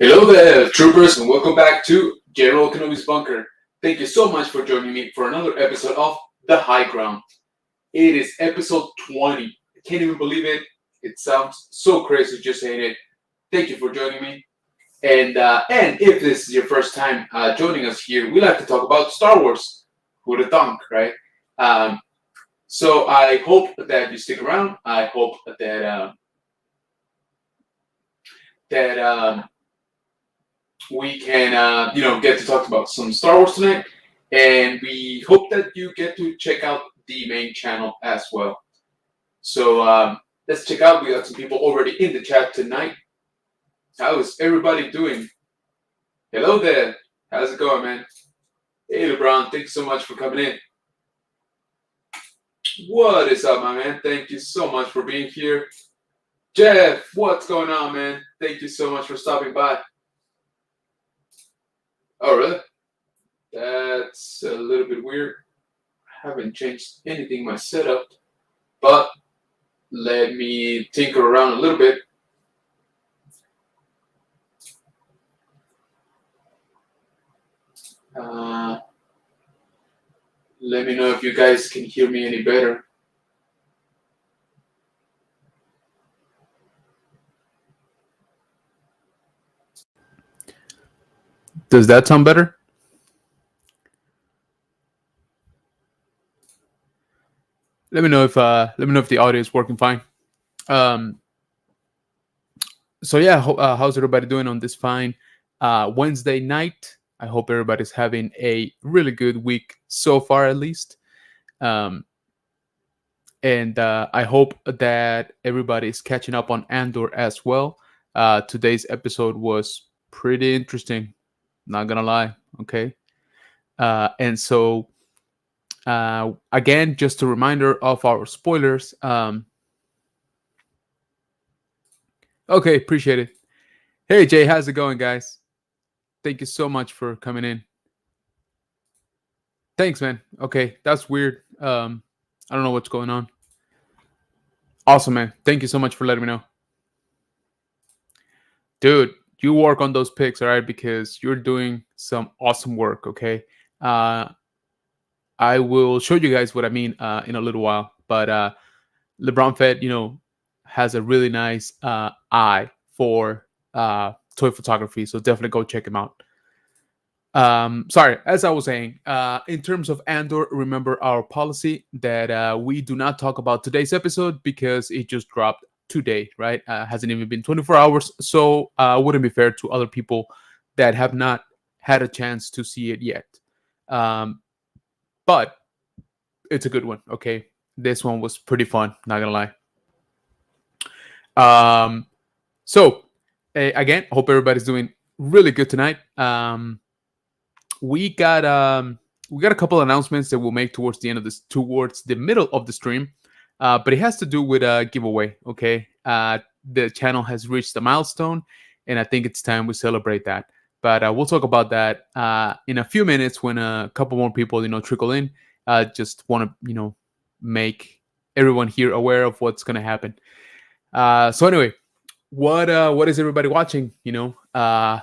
Hello there, troopers, and welcome back to General Kenobi's Bunker. Thank you so much for joining me for another episode of The High Ground. It is episode 20. I can't even believe it. It sounds so crazy just saying it. Thank you for joining me. And if this is your first time joining us here, we like to talk about Star Wars. Who'd have thunk, right? So I hope that you stick around. I hope that we can, get to talk about some Star Wars tonight, and we hope that you get to check out the main channel as well. So let's check out. We got some people already in the chat tonight. How is everybody doing? Hello there. How's it going, man? Hey, LeBron. Thanks so much for coming in. What is up, my man? Thank you so much for being here. Jeff, what's going on, man? Thank you so much for stopping by. Oh, really? That's a little bit weird. I haven't changed anything in my setup, but let me tinker around a little bit. Let me know if you guys can hear me any better. Does that sound better? Let me know if the audio is working fine. So yeah, how's everybody doing on this fine Wednesday night? I hope everybody's having a really good week so far, at least. And I hope that everybody's catching up on Andor as well. Today's episode was pretty interesting, not gonna lie. Okay. And so again, just a reminder of our spoilers. Okay, appreciate it. Hey Jay, how's it going, guys? Thank you so much for coming in. Thanks, man. Okay, that's weird. I don't know what's going on. Awesome, man. Thank you so much for letting me know. Dude, you work on those picks, all right? Because you're doing some awesome work, okay? I will show you guys what I mean in a little while. But LeBron Fett, has a really nice eye for toy photography, so definitely go check him out. Sorry, as I was saying, in terms of Andor, remember our policy that we do not talk about today's episode because it just dropped today, right? Hasn't even been 24 hours, so wouldn't be fair to other people that have not had a chance to see it yet. But it's a good one, okay? This one was pretty fun, not gonna lie. So again, hope everybody's doing really good tonight. We got a couple announcements that we'll make towards the middle of the stream, but it has to do with a giveaway. Okay, the channel has reached a milestone, and I think it's time we celebrate that. But we'll talk about that in a few minutes when a couple more people, trickle in. Just want to, make everyone here aware of what's gonna happen. So anyway, what is everybody watching? The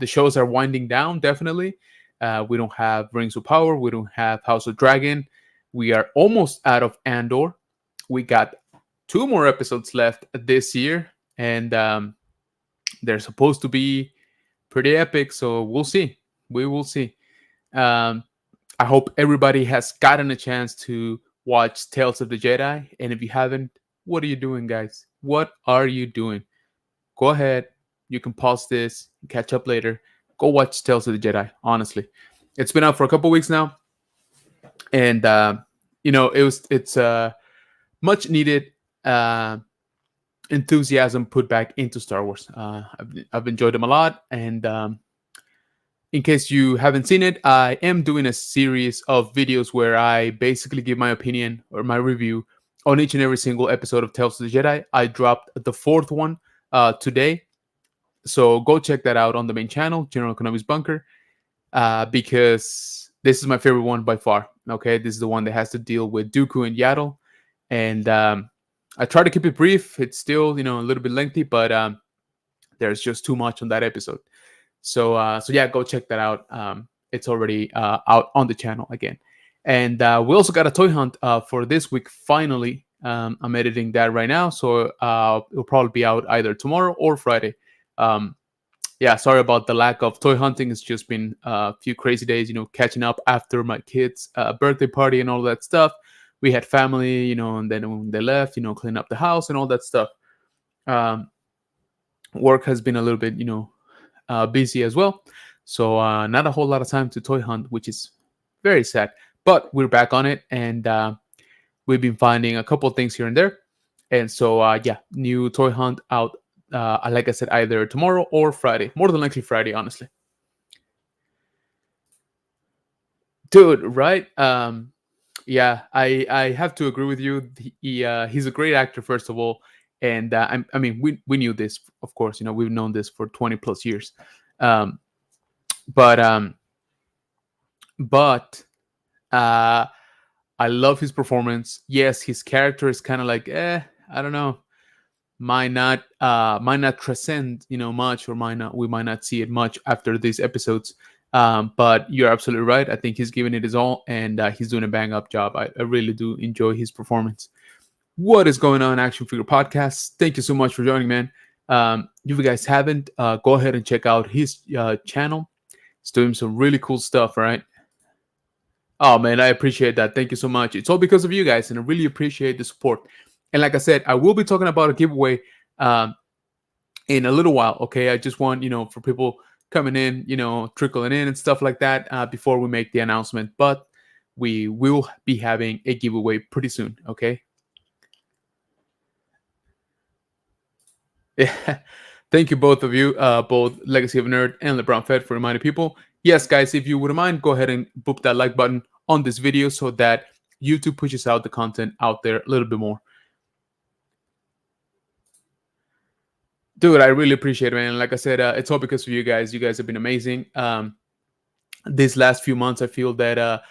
shows are winding down. Definitely, we don't have Rings of Power. We don't have House of Dragon. We are almost out of Andor. We got 2 more episodes left this year, and they're supposed to be pretty epic. So we'll see. We will see. I hope everybody has gotten a chance to watch Tales of the Jedi. And if you haven't, what are you doing, guys? What are you doing? Go ahead. You can pause this, catch up later. Go watch Tales of the Jedi. Honestly, it's been out for a couple weeks now, and it's much needed enthusiasm put back into Star Wars. I've enjoyed them a lot, and in case you haven't seen it, I am doing a series of videos where I basically give my opinion or my review on each and every single episode of Tales of the Jedi. I dropped the 4th one today. So go check that out on the main channel, General Kenobi's Bunker, because this is my favorite one by far. Okay, this is the one that has to deal with Dooku and Yaddle, and I try to keep it brief. It's still, a little bit lengthy, but there's just too much on that episode. So yeah, go check that out. It's already out on the channel again. And we also got a toy hunt for this week. Finally, I'm editing that right now, so it'll probably be out either tomorrow or Friday. Um, yeah, sorry about the lack of toy hunting. It's just been a few crazy days, catching up after my kids' birthday party and all that stuff. We had family, and then when they left, clean up the house and all that stuff. Um, Work has been a little bit, busy as well. So not a whole lot of time to toy hunt, which is very sad. But we're back on it, and we've been finding a couple of things here and there. And so yeah, new toy hunt out. Like I said, either tomorrow or Friday. More than likely Friday, honestly. Dude, right? Yeah, I have to agree with you. He's a great actor, first of all, and I mean we knew this, of course. We've known this for 20 plus years. Um, but um, but I love his performance. Yes, his character is kind of like, I don't know, might not transcend, much, or we might not see it much after these episodes. But you're absolutely right. I think he's giving it his all, and he's doing a bang up job. I really do enjoy his performance. What is going on, Action Figure Podcast? Thank you so much for joining, man. If you guys haven't, go ahead and check out his channel. He's doing some really cool stuff, right? Oh man, I appreciate that. Thank you so much. It's all because of you guys, and I really appreciate the support. And like I said, I will be talking about a giveaway um, in a little while. Okay, I just want for people coming in, trickling in and stuff like that before we make the announcement. But we will be having a giveaway pretty soon. Okay. Yeah. Thank you, both of you, both Legacy of Nerd and LeBron Fed, for reminding people. Yes, guys, if you wouldn't mind, go ahead and boop that like button on this video so that YouTube pushes out the content out there a little bit more. Dude, I really appreciate it, man. Like I said, it's all because of you guys. You guys have been amazing. These last few months, I feel that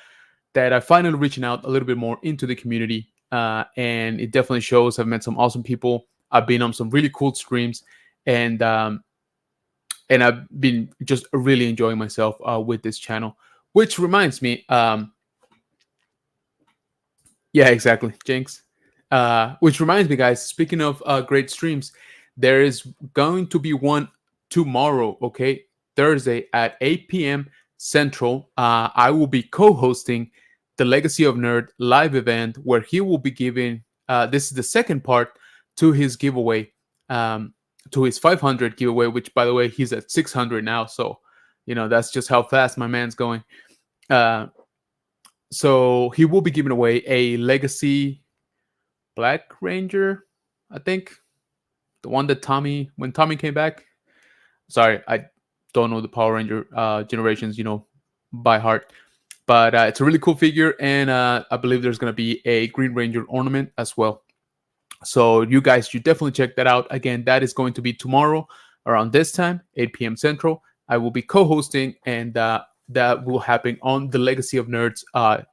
I finally reaching out a little bit more into the community, and it definitely shows. I've met some awesome people. I've been on some really cool streams, and I've been just really enjoying myself with this channel. Which reminds me, yeah, exactly, Jinx. Which reminds me, guys. Speaking of great streams, there is going to be one tomorrow. Okay, Thursday at 8 p.m. Central. I will be co-hosting the Legacy of Nerd live event where he will be giving. This is the second part to his giveaway. To his 500 giveaway, which, by the way, he's at 600 now. So, that's just how fast my man's going. So he will be giving away a Legacy Black Ranger, I think, the one that when Tommy came back. Sorry, I don't know the Power Ranger generations, by heart. But it's a really cool figure, and I believe there's going to be a Green Ranger ornament as well. So you guys should definitely check that out. Again, that is going to be tomorrow around this time, 8 p.m. Central. I will be co-hosting, and that will happen on the Legacy of Nerds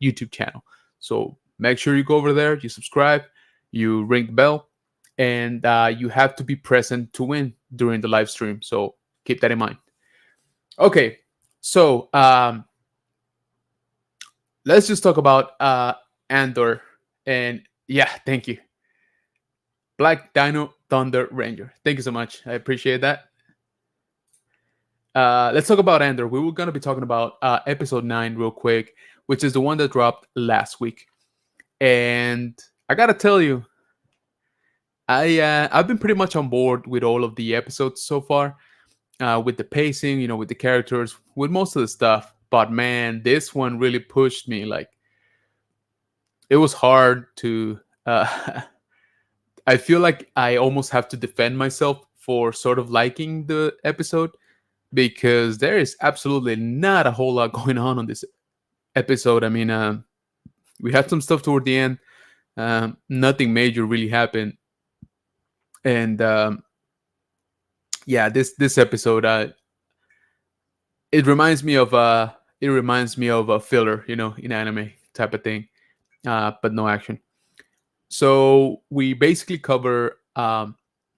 YouTube channel. So make sure you go over there, you subscribe, you ring the bell, and you have to be present to win during the live stream. So keep that in mind. Okay, so let's just talk about Andor. And yeah, thank you. Black Dino Thunder Ranger. Thank you so much. I appreciate that. Let's talk about Andor. We were going to be talking about episode 9 real quick, which is the one that dropped last week. And I got to tell you, I've been pretty much on board with all of the episodes so far, with the pacing, with the characters, with most of the stuff. But man, this one really pushed me. Like, it was hard to... I feel like I almost have to defend myself for sort of liking the episode, because there is absolutely not a whole lot going on this episode. I mean, we had some stuff toward the end. Nothing major really happened, and yeah, this episode, it reminds me of a filler, in anime type of thing, but no action. So we basically cover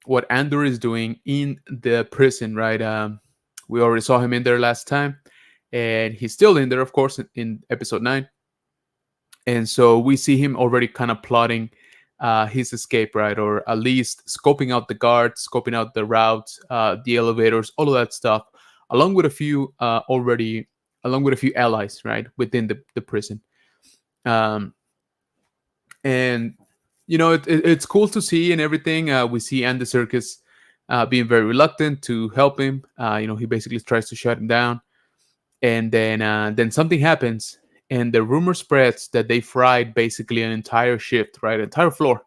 what Andor is doing in the prison, right? We already saw him in there last time, and he's still in there, of course, in episode 9. And so we see him already kind of plotting his escape, right? Or at least scoping out the guards, scoping out the routes, the elevators, all of that stuff, along with a few along with a few allies, right, within the prison. Um, and it's cool to see and everything. We see Andy Serkis being very reluctant to help him. He basically tries to shut him down, and then something happens, and the rumor spreads that they fried basically an entire shift, right, entire floor.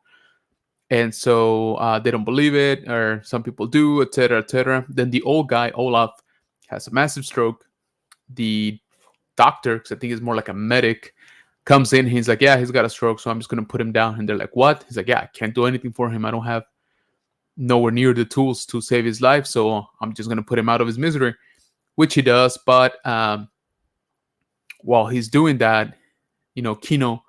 And so they don't believe it, or some people do, etc., etc. Then the old guy Olaf has a massive stroke. The doctor, because I think it's more like a medic, comes in. He's like, yeah, he's got a stroke, so I'm just gonna put him down. And they're like, what? He's like, yeah, I can't do anything for him. I don't have nowhere near the tools to save his life, so I'm just gonna put him out of his misery, which he does. But while he's doing that, Kino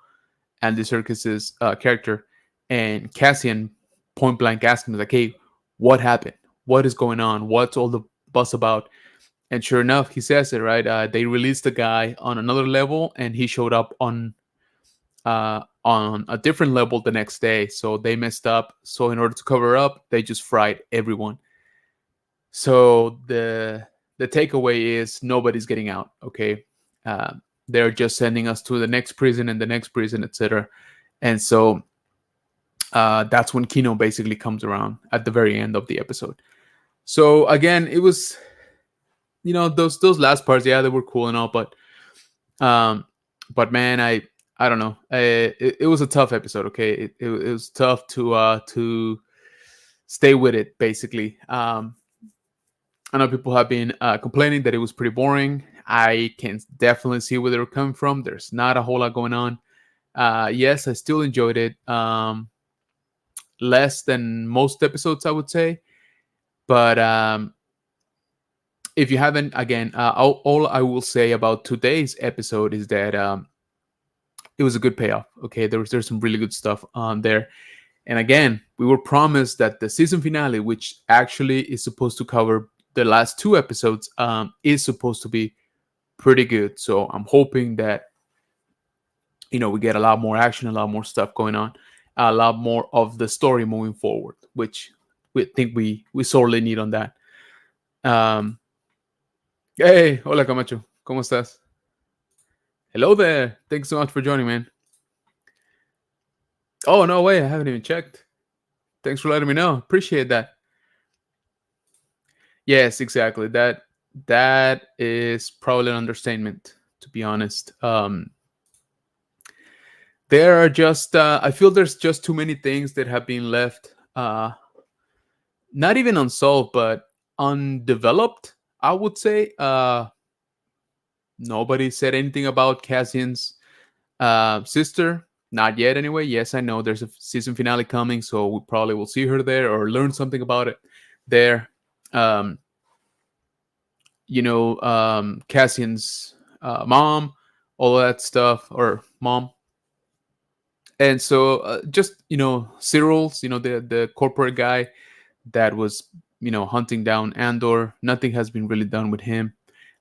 and the Circus's character and Cassian point blank ask him, like, hey, what happened? What is going on? What's all the fuss about? And sure enough, he says it, right. They released the guy on another level, and he showed up on a different level the next day. So they messed up. So in order to cover up, they just fried everyone. So the takeaway is nobody's getting out. Okay, they're just sending us to the next prison and the next prison, etc. And so that's when Kino basically comes around at the very end of the episode. So again, it was, those last parts, yeah, they were cool and all, but man, I don't know, it was a tough episode. Okay, it was tough to stay with it. Basically, I know people have been complaining that it was pretty boring. I can definitely see where they're coming from. There's not a whole lot going on. Yes, I still enjoyed it. Less than most episodes, I would say. But if you haven't, again, all I will say about today's episode is that it was a good payoff. Okay, there's some really good stuff on there. And again, we were promised that the season finale, which actually is supposed to cover the last 2 episodes, is supposed to be pretty good. So I'm hoping that we get a lot more action, a lot more stuff going on, a lot more of the story moving forward, which we think we sorely need on that. Hey, hola Camacho, ¿cómo estás? Hello there. Thanks so much for joining, man. Oh, no way, I haven't even checked. Thanks for letting me know. Appreciate that. Yes, exactly. That is probably an understatement, to be honest. There are just I feel there's just too many things that have been left not even unsolved, but undeveloped, I would say. Nobody said anything about Cassian's sister, not yet anyway. Yes, I know there's a season finale coming, so we probably will see her there or learn something about it there. Cassian's mom, all that stuff, or mom. And so just Cyril's, the corporate guy that was hunting down Andor. Nothing has been really done with him.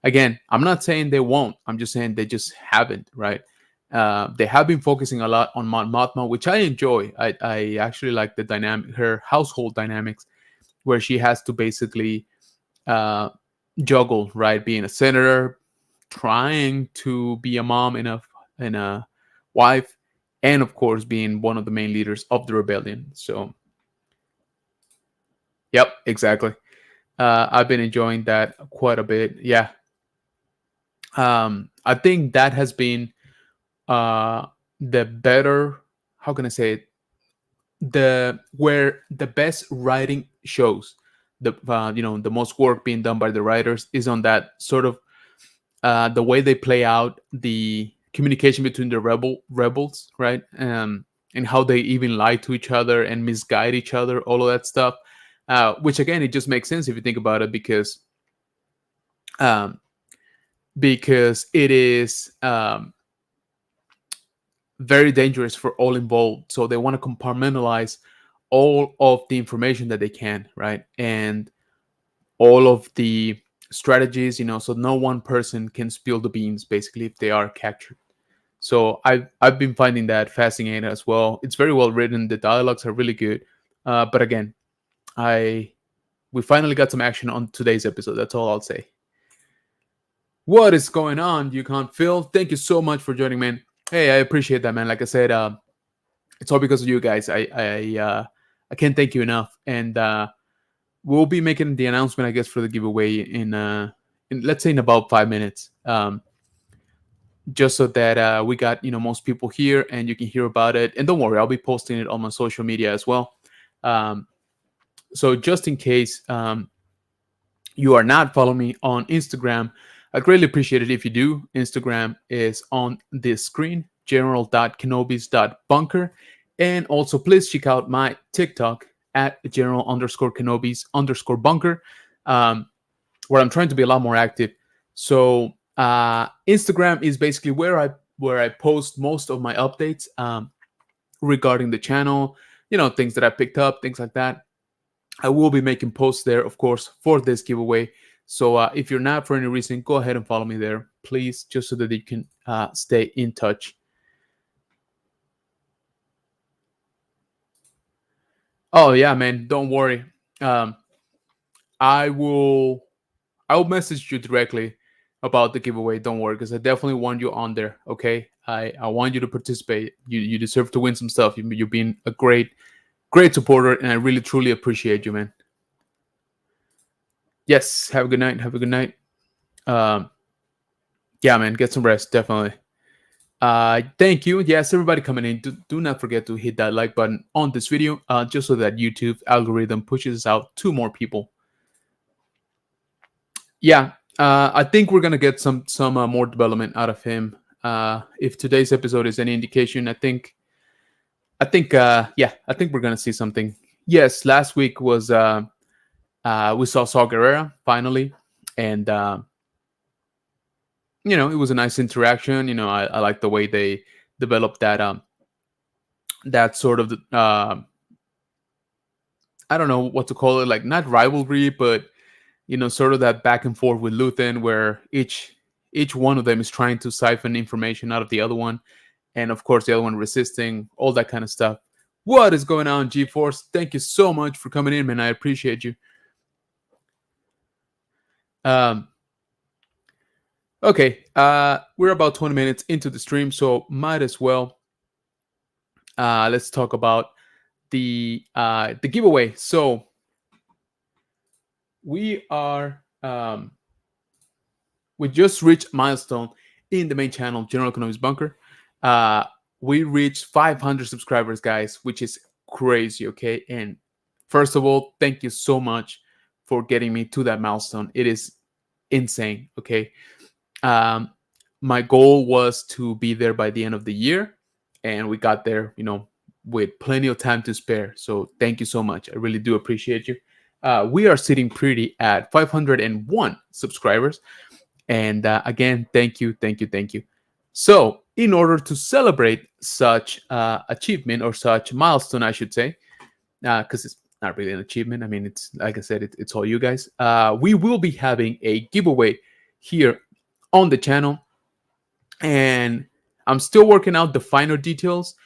Again, I'm not saying they won't. I'm just saying they just haven't, right? They have been focusing a lot on Mon Mothma, which I enjoy. I actually like the dynamic, her household dynamics, where she has to basically juggle, right? Being a senator, trying to be a mom and a wife, and of course being one of the main leaders of the rebellion. So, yep, exactly. I've been enjoying that quite a bit. Yeah. I think that has been the better, how can I say it, where the best writing shows, the most work being done by the writers is on that sort of the way they play out the communication between the rebels, right? And how they even lie to each other and misguide each other, all of that stuff. Which again, it just makes sense if you think about it, because it is very dangerous for all involved. So they want to compartmentalize all of the information that they can, right? And all of the strategies, so no one person can spill the beans basically if they are captured. So I've been finding that fascinating as well. It's very well written. The dialogues are really good. But again, I we finally got some action on today's episode. That's all I'll say. What is going on, Yukon Phil? Thank you so much for joining, man. Hey, I appreciate that, man. Like I said, it's all because of you guys. I can't thank you enough. And we'll be making the announcement, I guess, for the giveaway in let's say in about 5 minutes. Just so that we got most people here and you can hear about it. And don't worry, I'll be posting it on my social media as well. So just in case you are not following me on Instagram, I'd greatly appreciate it if you do. Instagram is on this screen, general.kenobis.bunker. And also please check out my TikTok at general_kenobis_bunker, where I'm trying to be a lot more active. So Instagram is basically where I post most of my updates regarding the channel, things that I picked up, things like that. I will be making posts there, of course, for this giveaway. So if you're not for any reason, go ahead and follow me there, please, just so that you can stay in touch. Oh yeah, man, don't worry. I'll message you directly about the giveaway. Don't worry, because I definitely want you on there. Okay, I want you to participate. You deserve to win some stuff. You've been a great supporter, and I really truly appreciate you, man. Yes, have a good night. Have a good night. Yeah, man, get some rest, definitely. Thank you. Yes, everybody coming in, do not forget to hit that like button on this video, just so that YouTube algorithm pushes out to more people. Yeah, I think we're gonna get some more development out of him. If today's episode is any indication, I think we're gonna see something. Yes, last week was we saw Saw Gerrera finally, and it was a nice interaction. I like the way they developed that sort of I don't know what to call it, like not rivalry, but sort of that back and forth with Luthen, where each one of them is trying to siphon information out of the other one, and of course the other one resisting, all that kind of stuff. What is going on, G-Force? Thank you so much for coming in, man. I appreciate you. Okay, we're about 20 minutes into the stream, so might as well let's talk about the giveaway. So we just reached milestone in the main channel, General Economics Bunker. We reached 500 subscribers, guys, which is crazy. Okay, and first of all, thank you so much for getting me to that milestone. It is insane. Okay, my goal was to be there by the end of the year, and we got there, with plenty of time to spare. So thank you so much. I really do appreciate you. We are sitting pretty at 501 subscribers. And again, thank you. So in order to celebrate such achievement, or such milestone, I should say, because it's not really an achievement. I mean, it's like I said, it's all you guys. We will be having a giveaway here on the channel. And I'm still working out the finer details,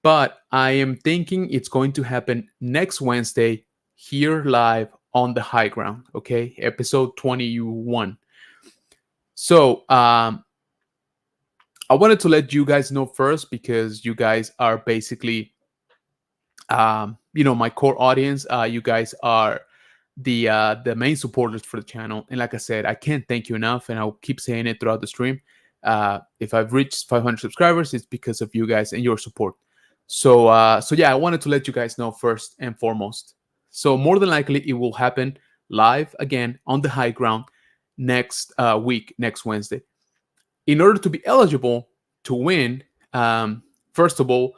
but I am thinking it's going to happen next Wednesday here live on the high ground. Okay, episode 21. So I wanted to let you guys know first, because you guys are basically my core audience. You guys are the main supporters for the channel, and like I said, I can't thank you enough, and I'll keep saying it throughout the stream. If I've reached 500 subscribers, it's because of you guys and your support. So yeah, I wanted to let you guys know first and foremost. So more than likely, it will happen live again on the high ground next week, next Wednesday. In order to be eligible to win, first of all,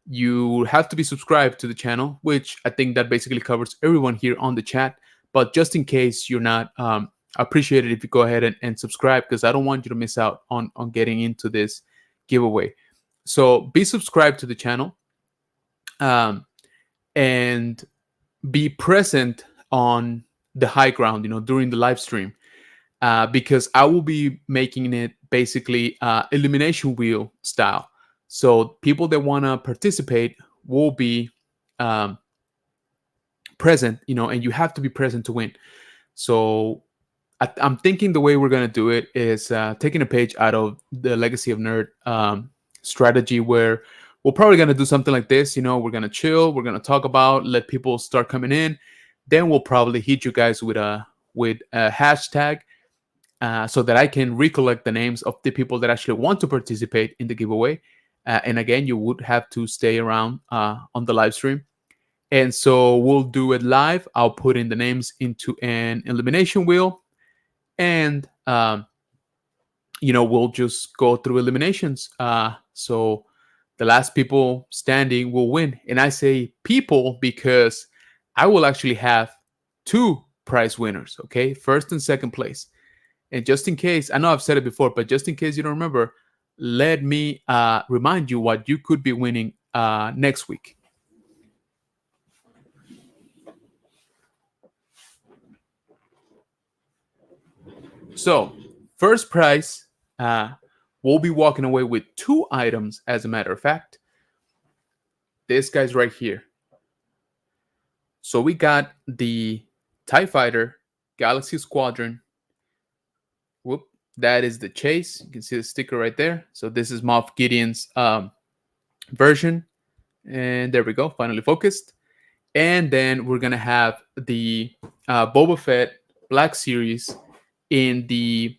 you have to be subscribed to the channel, which I think that basically covers everyone here on the chat. But just in case you're not, I appreciate it if you go ahead and subscribe, because I don't want you to miss out on getting into this giveaway. So be subscribed to the channel, and be present on the high ground, during the live stream. because I will be making it basically elimination wheel style. So people that want to participate will be um, present, and you have to be present to win. So I'm thinking the way we're gonna do it is taking a page out of the Legacy of Nerd strategy, where we're probably gonna do something like this. We're gonna chill, we're gonna talk about, let people start coming in, then we'll probably hit you guys with a hashtag, so that I can recollect the names of the people that actually want to participate in the giveaway. And again, you would have to stay around on the live stream. And so we'll do it live. I'll put in the names into an elimination wheel, and we'll just go through eliminations. So the last people standing will win. And I say people because I will actually have two prize winners. Okay, first and second place. And just in case, I know I've said it before, but just in case you don't remember, let me remind you what you could be winning next week. So, first prize, we'll be walking away with two items, as a matter of fact. This guy's right here. So, we got the TIE Fighter Galaxy Squadron. Whoop, that is the chase. You can see the sticker right there. So, this is Moff Gideon's version. And there we go, finally focused. And then we're going to have the Boba Fett Black Series in the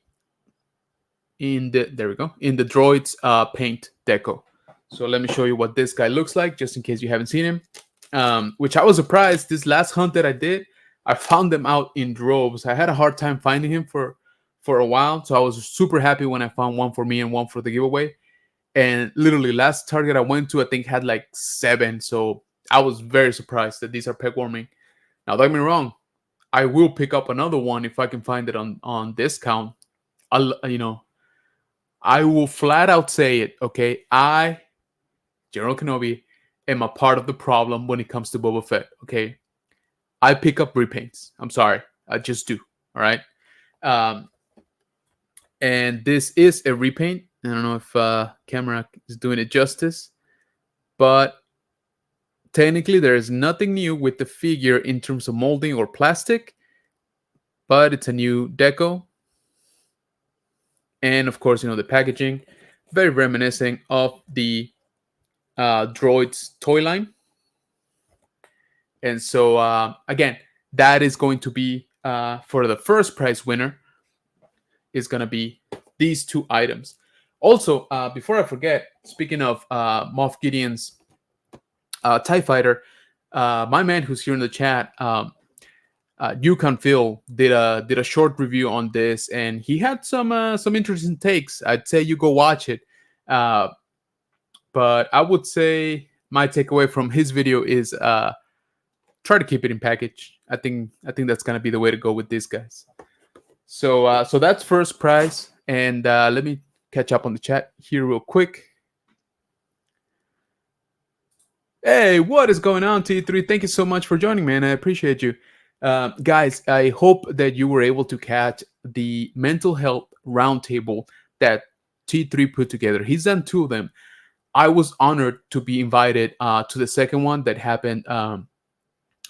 there we go, in the droids paint deco. So let me show you what this guy looks like, just in case you haven't seen him. Which I was surprised, this last hunt that I did, I found them out in droves. I had a hard time finding him for a while, so I was super happy when I found one for me and one for the giveaway. And literally last Target I went to, I think, had like 7. So I was very surprised that these are peg warming. Now, don't get me wrong, I will pick up another one if I can find it on discount. I will flat out say it, okay? I, General Kenobi, am a part of the problem when it comes to Boba Fett, okay? I pick up repaints. I'm sorry. I just do, all right? And this is a repaint. I don't know if camera is doing it justice, but technically there is nothing new with the figure in terms of molding or plastic, but it's a new deco. And of course, the packaging, very reminiscent of the droids toy line. And so again, that is going to be for the first prize winner, is going to be these two items. Also, before I forget, speaking of Moff Gideon's TIE Fighter, my man who's here in the chat, Yukon Phil, did a short review on this, and he had some interesting takes. I'd say you go watch it. But I would say my takeaway from his video is try to keep it in package. I think that's gonna be the way to go with these guys. So that's first prize, and let me catch up on the chat here real quick. Hey, what is going on, T3? Thank you so much for joining, man. I appreciate you. Guys, I hope that you were able to catch the mental health roundtable that T3 put together. He's done 2 of them. I was honored to be invited to the second one that happened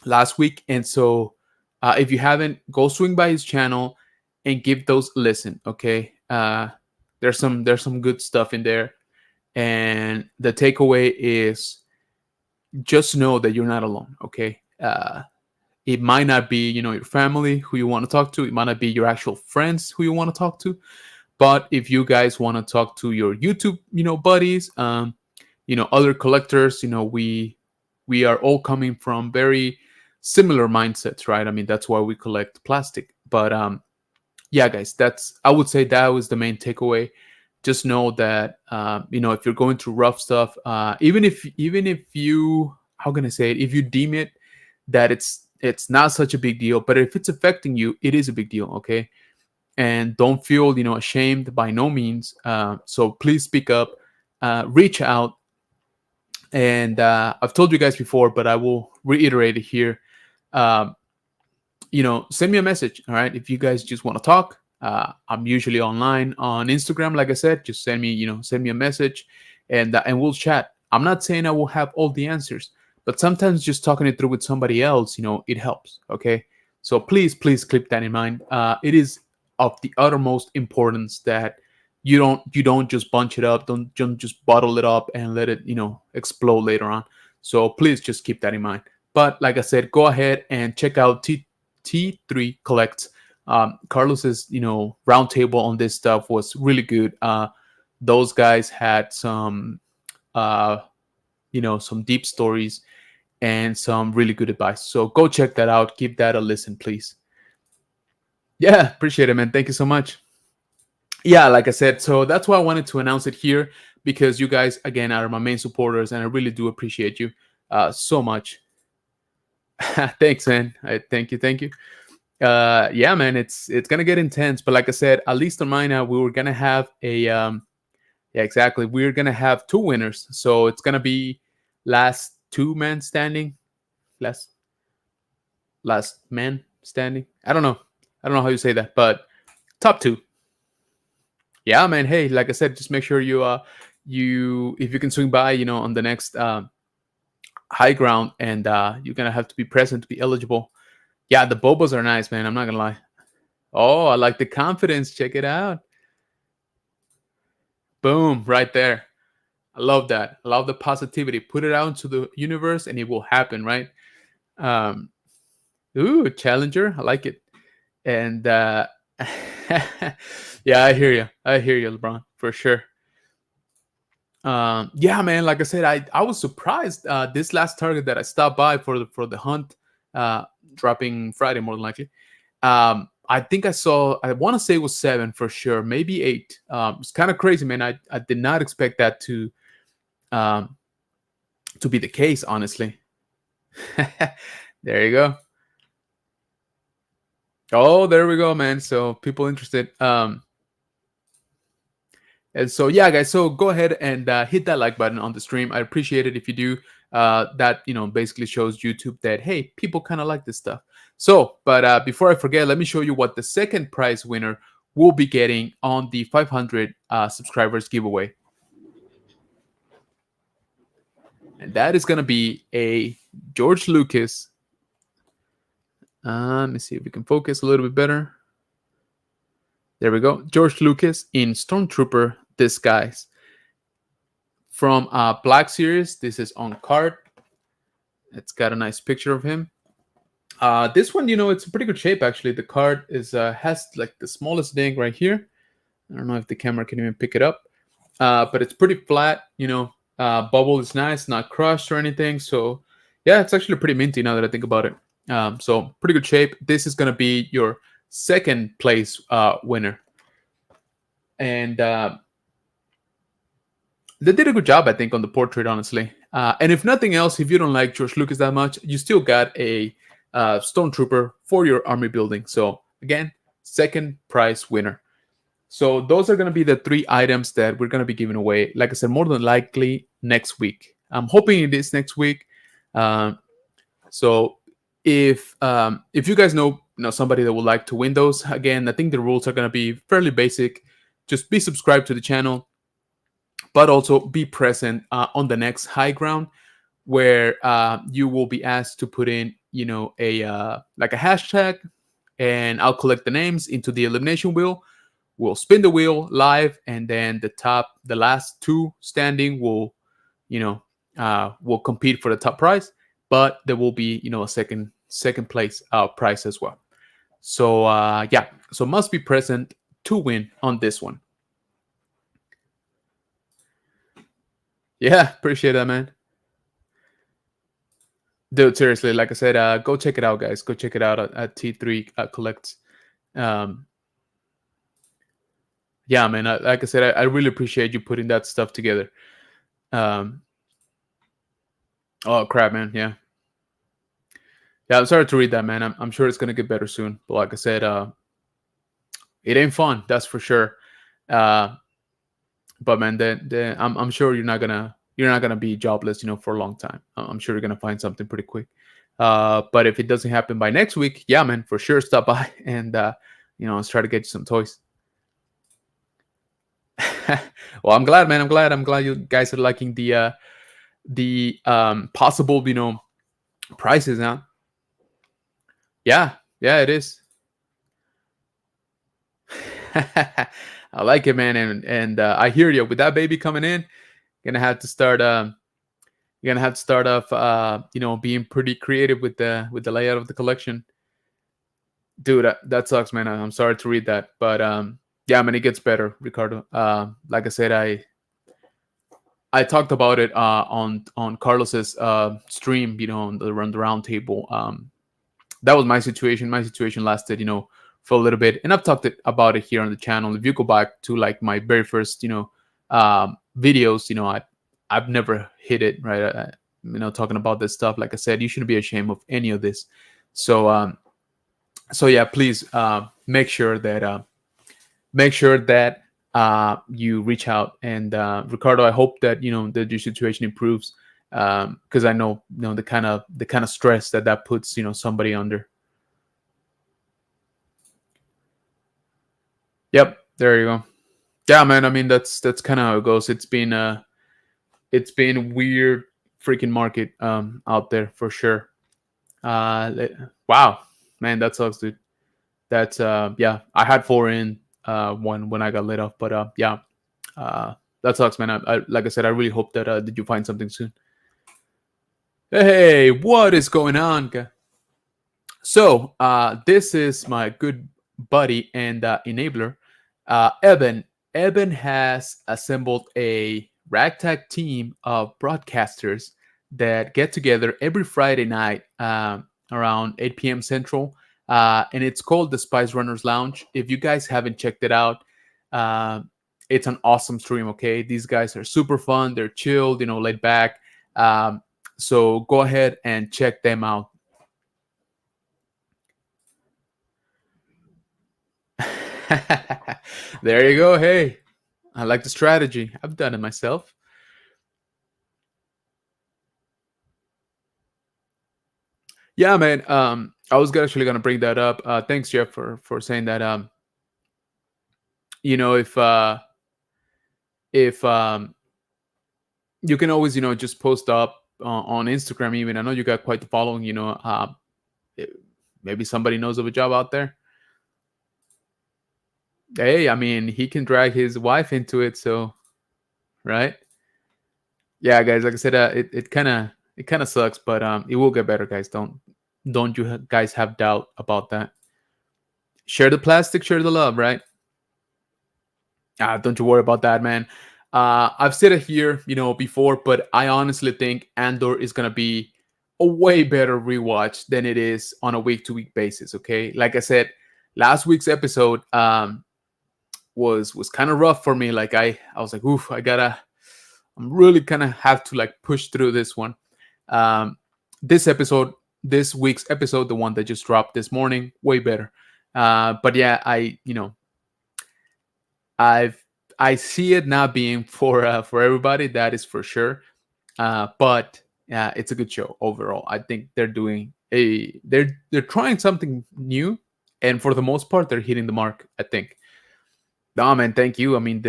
last week. And so if you haven't, go swing by his channel and give those a listen, okay? There's some good stuff in there. And the takeaway is just know that you're not alone, okay? It might not be, your family who you want to talk to. It might not be your actual friends who you want to talk to. But if you guys want to talk to your YouTube, buddies, other collectors, we are all coming from very similar mindsets, right? I mean, that's why we collect plastic. But yeah, guys, I would say that was the main takeaway. Just know that if you're going through rough stuff, even if you, how can I say it, if you deem it that it's not such a big deal, but if it's affecting you, it is a big deal, okay? And don't feel ashamed, by no means. So please speak up, reach out, and I've told you guys before, but I will reiterate it here. Send me a message, all right? If you guys just want to talk, I'm usually online on Instagram. Like I said, just send me a message, and we'll chat. I'm not saying I will have all the answers, but sometimes just talking it through with somebody else, it helps. Okay, so please keep that in mind. It is of the uttermost importance that you don't just bunch it up, don't just bottle it up and let it explode later on. So please just keep that in mind. But like I said, go ahead and check out T3 Collect. Carlos's roundtable on this stuff was really good. Those guys had uh, some deep stories and some really good advice. So go check that out. Give that a listen, please. Yeah, appreciate it, man. Thank you so much. Yeah, like I said, so that's why I wanted to announce it here, because you guys again are my main supporters, and I really do appreciate you so much. Thanks, man. Thank you. Yeah, man, it's gonna get intense, but like I said, at least on mine now, we were gonna have a yeah, exactly, we're gonna have two winners, so it's gonna be last two man standing, last last man standing. I don't know how you say that, but top two. Yeah, man. Hey, like I said, just make sure you if you can swing by, on the next high ground, and you're gonna have to be present to be eligible. Yeah, the bobos are nice, man. I'm not gonna lie. Oh, I like the confidence. Check it out. Boom, right there. I love that. I love the positivity. Put it out into the universe, and it will happen, right? Um, ooh, challenger. I like it. And yeah, I hear you. I hear you, LeBron, for sure. Yeah, man. Like I said, I was surprised. This last target that I stopped by for the hunt, uh, dropping Friday more than likely. I think I saw. I want to say it was 7 for sure, maybe 8. It's kind of crazy, man. I did not expect that um, to be the case, honestly. There you go. Oh, there we go, man. So people interested. And so yeah, guys. So go ahead and hit that like button on the stream. I appreciate it if you do. That basically shows YouTube that hey, people kind of like this stuff. So, but before I forget, let me show you what the second prize winner will be getting on the 500 subscribers giveaway, and that is gonna be a George Lucas. Let me see if we can focus a little bit better. There we go. George Lucas in Stormtrooper disguise from Black Series. This is on card. It's got a nice picture of him. This one, it's in pretty good shape actually. The card has like the smallest ding right here. I don't know if the camera can even pick it up, but it's pretty flat. Bubble is nice, not crushed or anything. So yeah, it's actually pretty minty now that I think about it. So pretty good shape. This is gonna be your second place winner, and they did a good job, I think, on the portrait, honestly. And if nothing else, if you don't like George Lucas that much, you still got a Stormtrooper for your army building. So again, second prize winner. So those are going to be the 3 items that we're going to be giving away. Like I said, more than likely next week. I'm hoping it is next week. So if you guys know somebody that would like to win those, again, I think the rules are going to be fairly basic. Just be subscribed to the channel, but also be present on the next high ground, where you will be asked to put in a like a hashtag, and I'll collect the names into the elimination wheel. We'll spin the wheel live, and then the last 2 standing will compete for the top prize, but there will be a second place prize as well. So yeah, so must be present to win on this one. Yeah, appreciate that, man. Dude, seriously, like I said, go check it out, guys. Go check it out at T3 Collect. Yeah, man. Like I said, I really appreciate you putting that stuff together. Oh crap, man. Yeah, I'm sorry to read that, man. I'm sure it's gonna get better soon. But like I said, it ain't fun, that's for sure. But man, I'm sure you're not gonna be jobless, for a long time. I'm sure you're gonna find something pretty quick. But if it doesn't happen by next week, yeah, man, for sure, stop by and let's try to get you some toys. Well, I'm glad, man. I'm glad you guys are liking the possible, prices now. Yeah, yeah, it is. I like it, man, and I hear you. With that baby coming in, gonna have to start. You're gonna have to start off, being pretty creative with the layout of the collection. Dude, that sucks, man. I'm sorry to read that, but yeah, man, it gets better, Ricardo. Like I said, I talked about it on Carlos's stream, on the round table. That was my situation. My situation lasted, for a little bit, and I've talked about it here on the channel. If you go back to like my very first, videos, I've never hit it right. Talking about this stuff. Like I said, you shouldn't be ashamed of any of this. So, yeah, please make sure that you reach out. And Ricardo, I hope that that your situation improves, because I know, the kind of stress that puts somebody under. Yep, there you go. Yeah, man. I mean, that's kind of how it goes. It's been weird freaking market out there for sure. Wow, man, that sucks, dude. That's yeah. I had four in when I got laid off, but yeah, that sucks, man. Like I said, I really hope that you find something soon. Hey, what is going on, So, this is my good buddy and enabler, Evan. Evan has assembled a ragtag team of broadcasters that get together every Friday night, around 8 p.m. Central, and it's called the Spice Runners Lounge. If you guys haven't checked it out, uh, it's an awesome stream. Okay, these guys are super fun. They're chilled, laid back. So go ahead and check them out. There you go. Hey, I like the strategy. I've done it myself. Yeah, man. I was actually gonna bring that up. Thanks, Jeff, for saying that. If you can always, just post up on Instagram. Even I know you got quite the following. It- maybe somebody knows of a job out there. Hey, I mean, he can drag his wife into it. So, right? Yeah, guys. Like I said, it kind of sucks, but it will get better, guys. Don't you guys have doubt about that? Share the plastic, share the love, right? Don't you worry about that, man. I've said it here, before, but I honestly think Andor is gonna be a way better rewatch than it is on a week-to-week basis. Okay, like I said, last week's episode was kind of rough for me. Like I was like, oof, I'm really kind of have to like push through this one. Um, this episode, this week's episode, the one that just dropped this morning, way better. But yeah, I've I see it not being for everybody. That is for sure. But yeah, it's a good show overall. I think they're trying something new, and for the most part, they're hitting the mark. I think. No, man, thank you. I mean,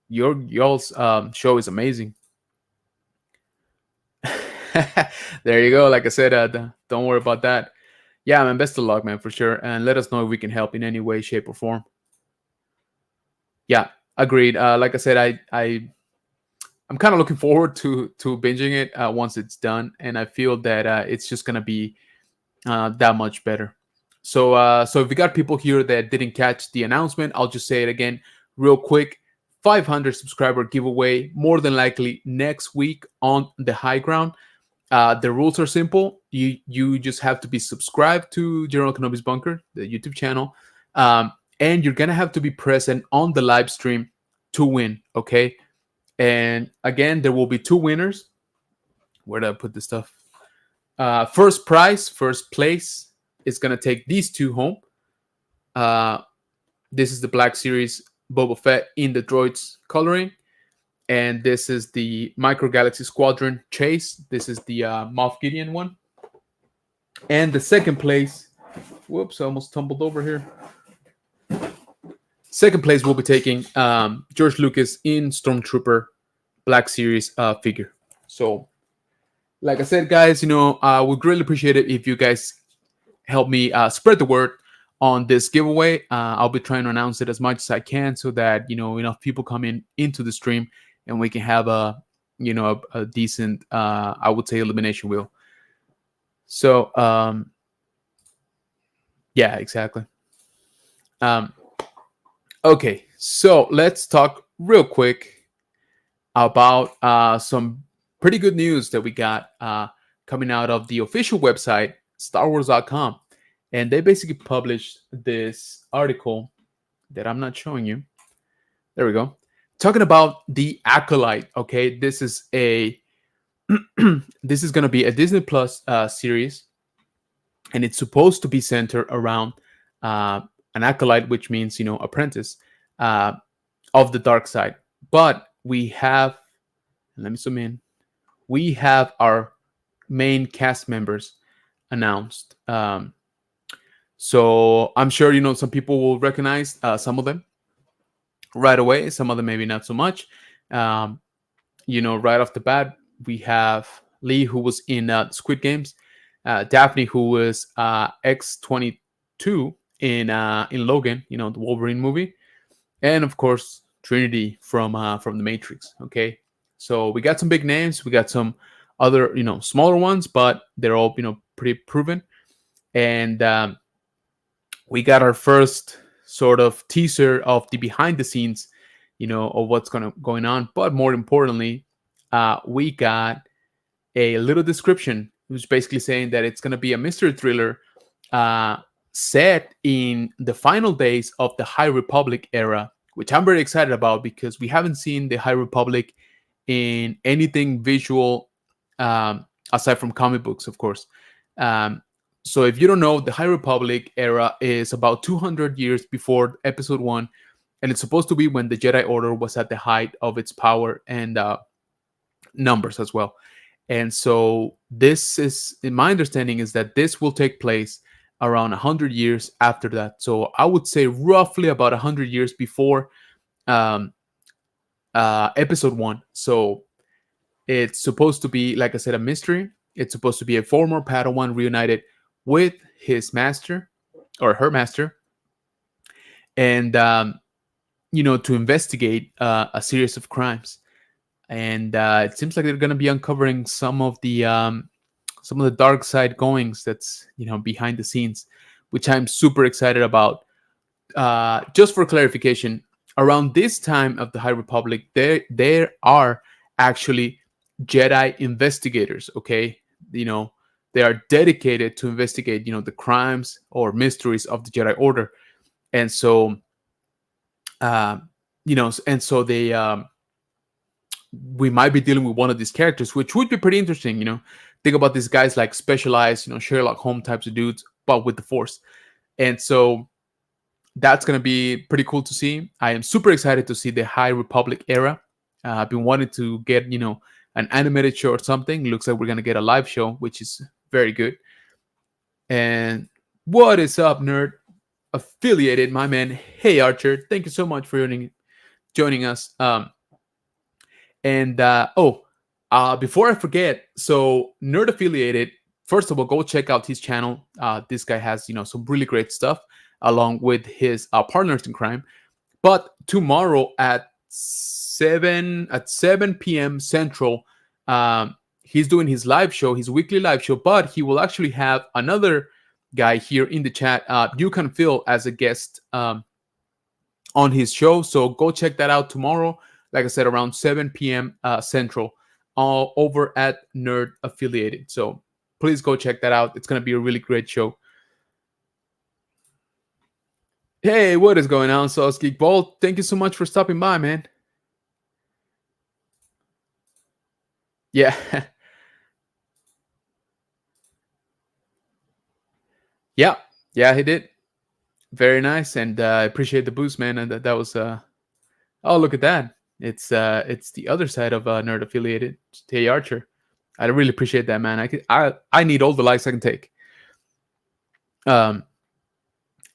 y'all's show is amazing. There you go. Like I said, don't worry about that. Yeah, man. Best of luck, man, for sure. And let us know if we can help in any way, shape, or form. Yeah, agreed. Like I said, I'm kind of looking forward to binging it once it's done, and I feel that it's just gonna be that much better. So if we got people here that didn't catch the announcement, I'll just say it again, real quick. 500 subscriber giveaway, more than likely next week on the high ground. The rules are simple. You just have to be subscribed to General Kenobi's Bunker, the YouTube channel, and you're gonna have to be present on the live stream to win. Okay, and again, there will be two winners. Where did I put this stuff? First prize, first place is gonna take these two home. Uh, this is the Black Series Boba Fett in the droids coloring, and this is the Micro Galaxy Squadron Chase. This is the Moff Gideon one, and the second place. Whoops! I almost tumbled over here. Second place will be taking George Lucas in Stormtrooper Black Series figure. So, like I said, guys, I would greatly appreciate it if you guys help me spread the word on this giveaway. I'll be trying to announce it as much as I can so that enough people come in into the stream and we can have a decent I would say elimination wheel. So yeah, exactly. Um, okay, so let's talk real quick about some pretty good news that we got coming out of the official website, StarWars.com. And they basically published this article that I'm not showing you. There we go. Talking about the Acolyte. Okay, this is a this is going to be a Disney Plus series, and it's supposed to be centered around an acolyte, which means apprentice uh, of the dark side. But we have, let me zoom in. We have our main cast members announced. So I'm sure some people will recognize some of them right away. Some of them maybe not so much. Right off the bat, we have Lee, who was in Squid Games, Daphne, who was X-22 in Logan, the Wolverine movie, and of course Trinity from the Matrix. Okay, so we got some big names. We got some other smaller ones, but they're all pretty proven. And we got our first sort of teaser of the behind the scenes, of what's going on. But more importantly, we got a little description, which is basically saying that it's going to be a mystery thriller set in the final days of the High Republic era, which I'm very excited about because we haven't seen the High Republic in anything visual aside from comic books, of course. So if you don't know, the High Republic era is about 200 years before Episode 1, and it's supposed to be when the Jedi Order was at the height of its power and numbers as well. And so this is, in my understanding, is that this will take place around 100 years after that. So I would say roughly about 100 years before Episode 1. So it's supposed to be, like I said, a mystery. It's supposed to be a former Padawan reunited with his master or her master, and to investigate a series of crimes. And it seems like they're going to be uncovering some of the dark side goings that's behind the scenes, which I'm super excited about. Just for clarification, around this time of the High Republic, there are actually Jedi investigators. Okay, they are dedicated to investigate the crimes or mysteries of the Jedi Order, and so they we might be dealing with one of these characters, which would be pretty interesting. Think about these guys like specialized Sherlock Holmes types of dudes, but with the Force. And so that's going to be pretty cool to see. I am super excited to see the High Republic era. I've been wanting to get an animated show or something. Looks like we're going to get a live show, which is very good. And what is up, nerd? Affiliated, my man. Hey, Archer. Thank you so much for joining us. Before I forget, so Nerd Affiliated, first of all, go check out his channel. This guy has some really great stuff along with his partners in crime. But tomorrow at 7 p.m. Central, he's doing his live show, his weekly live show. But he will actually have another guy here in the chat, you can feel, as a guest on his show. So go check that out tomorrow. Like I said, around 7 p.m. Central, all over at Nerd Affiliated. So please go check that out. It's going to be a really great show. Hey, what is going on, Sauce Geek Bolt? Thank you so much for stopping by, man. Yeah. Yeah, he did. Very nice, and I appreciate the boost, man. And that was oh, look at that. It's the other side of Nerd Affiliated, Tay Archer. I really appreciate that, man. I need all the likes I can take.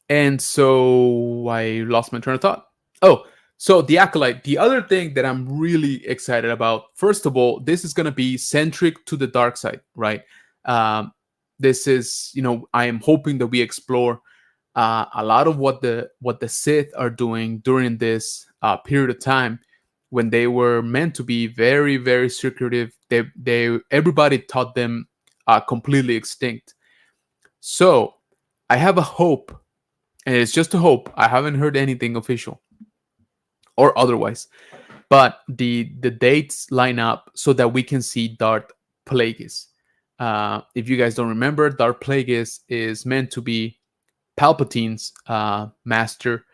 And so I lost my train of thought. Oh, so the Acolyte. The other thing that I'm really excited about, first of all, this is going to be centric to the dark side, right? Um, this is, I am hoping that we explore a lot of what the Sith are doing during this period of time when they were meant to be very, very secretive. They everybody taught them completely extinct. So I have a hope, and it's just a hope. I haven't heard anything official or otherwise, but the dates line up so that we can see Darth Plagueis. If you guys don't remember, Darth Plagueis is meant to be Palpatine's master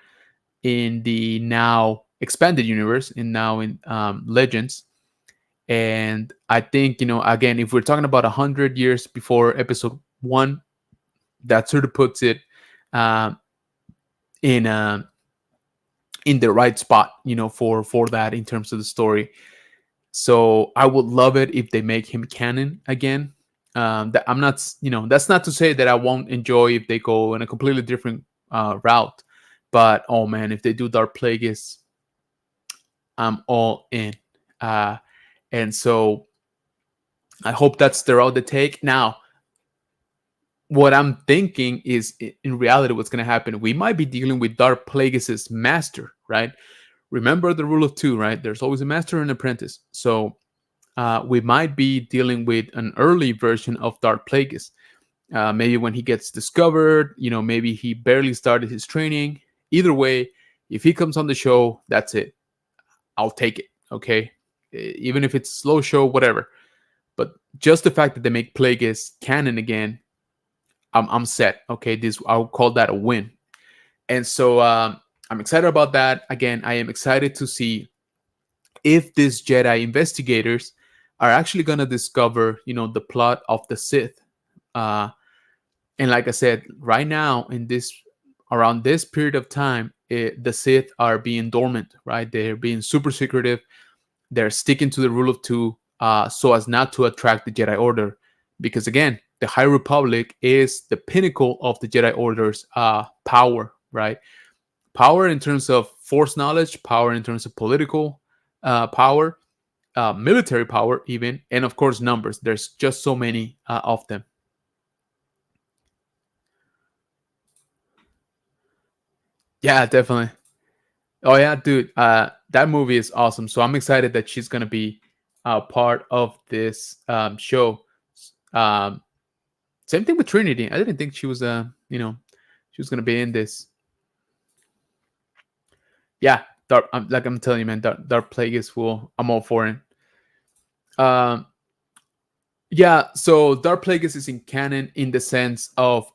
in the now expanded universe, in Legends. And I think, again, if we're talking about 100 years before Episode One, that sort of puts it uh, in a in the right spot, for that in terms of the story. So I would love it if they make him canon again. That I'm not, that's not to say that I won't enjoy if they go in a completely different route. But oh man, if they do Dark Plagueis, I'm all in. Uh, and so I hope that's the route they take. Now, what I'm thinking is, in reality, what's going to happen? We might be dealing with Dark Plagueis' master, right? Remember the rule of two, right? There's always a master and an apprentice. So we might be dealing with an early version of Darth Plagueis. Maybe when he gets discovered, maybe he barely started his training. Either way, if he comes on the show, that's it. I'll take it. Okay, even if it's a slow show, whatever. But just the fact that they make Plagueis canon again, I'm set. Okay, this I'll call that a win. And so I'm excited about that. Again, I am excited to see if these Jedi investigators are actually going to discover, the plot of the Sith. Uh, and like I said, right now in this around this period of time, the Sith are being dormant, right? They're being super secretive. They're sticking to the rule of two, so as not to attract the Jedi Order, because again, the High Republic is the pinnacle of the Jedi Order's power, right? Power in terms of force knowledge, power in terms of political power, military power, even, and of course numbers. There's just so many of them. Yeah, definitely. Oh yeah, dude. That movie is awesome. So I'm excited that she's gonna be part of this show. Um, Same thing with Trinity. I didn't think she was she was gonna be in this. Yeah, Dark. Like I'm telling you, man, Dark Plagueis will. I'm all for it. Um, Yeah, so Dark Plagueis is in canon in the sense of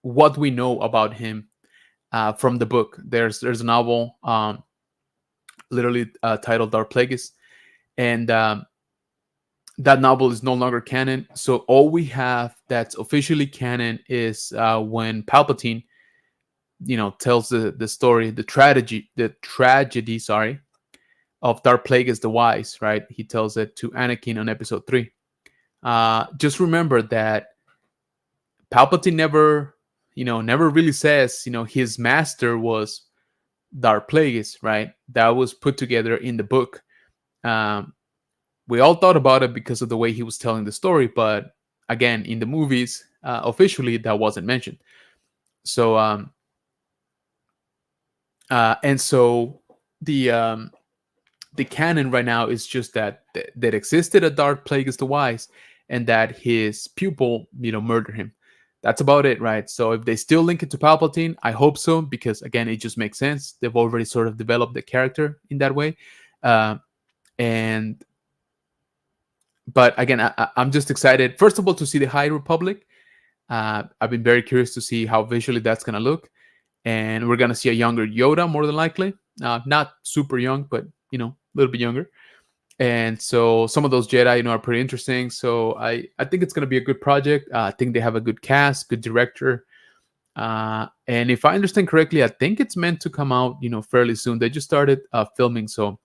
what we know about him from the book. There's a novel, literally titled Dark Plagueis, and that novel is no longer canon. So all we have that's officially canon is when Palpatine, tells the story, the tragedy, sorry, of Dark Plagueis the Wise. Right, he tells it to Anakin on Episode 3. Just remember that Palpatine never really says, his master was Darth Plagueis, right? That was put together in the book. Um, we all thought about it because of the way he was telling the story, but again, in the movies, officially that wasn't mentioned. So, and so the canon right now is just that existed a Darth Plagueis the Wise, and that his pupil, murdered him. That's about it, right? So if they still link it to Palpatine, I hope so, because again, it just makes sense. They've already sort of developed the character in that way, uh, and but again, I'm just excited. First of all, to see the High Republic. I've been very curious to see how visually that's gonna look, and we're gonna see a younger Yoda more than likely. Not super young, but a little bit younger. And so some of those Jedi, are pretty interesting. So I think it's going to be a good project. I think they have a good cast, good director. And if I understand correctly, I think it's meant to come out, fairly soon. They just started filming, so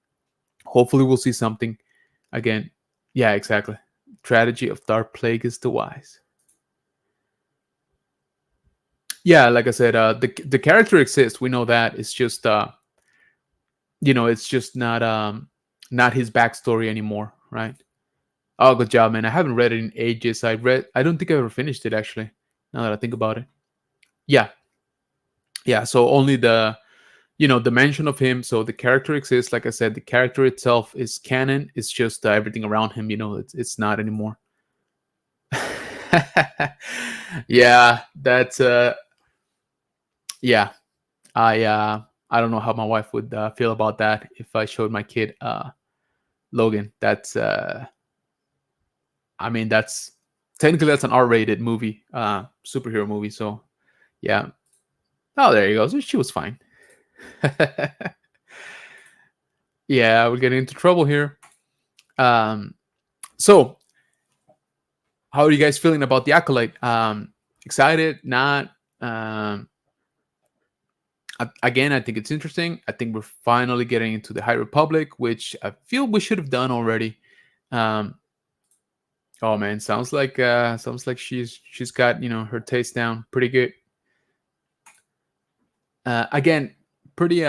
hopefully we'll see something again. Yeah, exactly. Strategy of Dark Plague is the wise. Yeah, like I said, the character exists. We know that. It's just it's just not his backstory anymore, right? Oh, good job, man. I haven't read it in ages. I don't think I ever finished it actually. Now that I think about it, yeah, yeah. So only the mention of him. So the character exists. Like I said, the character itself is canon. It's just everything around him. It's not anymore. Yeah, that's yeah. I don't know how my wife would feel about that if I showed my kid Logan. That's I mean that's technically that's an R-rated movie, superhero movie. So yeah. Oh, there you go. So she was fine. Yeah, we're getting into trouble here. Um, so how are you guys feeling about the Acolyte? Excited? Not? Um, Again, I think it's interesting. I think we're finally getting into the High Republic, which I feel we should have done already. Um, oh man, sounds like she's got her taste down pretty good. Again, pretty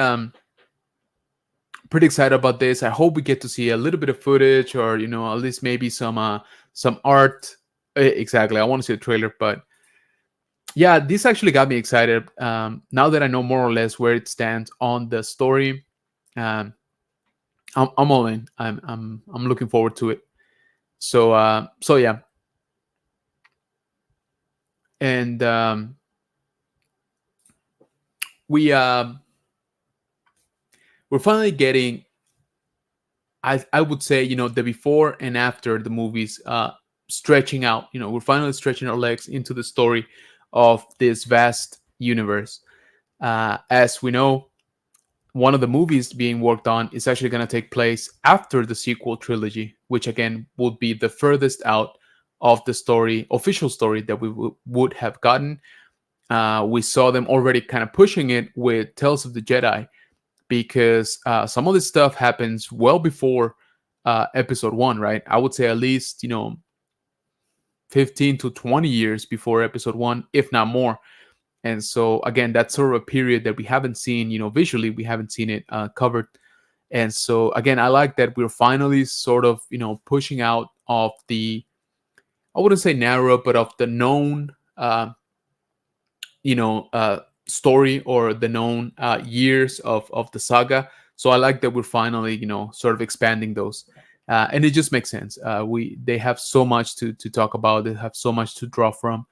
pretty excited about this. I hope we get to see a little bit of footage, or at least maybe some art. Exactly, I want to see a trailer, but yeah, this actually got me excited. Now that I know more or less where it stands on the story, um, I'm all in. I'm looking forward to it. So yeah, and we we're finally getting. I would say the before and after the movies stretching out. We're finally stretching our legs into the story of this vast universe. As we know, one of the movies being worked on is actually going to take place after the sequel trilogy, which again would be the furthest out of the story, official story that we would have gotten. We saw them already kind of pushing it with Tales of the Jedi, because some of this stuff happens well before episode one, right? I would say at least 15 to 20 years before episode one, if not more. And so again, that's sort of a period that we haven't seen, visually we haven't seen it covered. And so again, I like that we're finally sort of pushing out of the, I wouldn't say narrow, but of the known story, or the known years of the saga. So I like that we're finally sort of expanding those, and it just makes sense. They have so much to talk about. They have so much to draw from.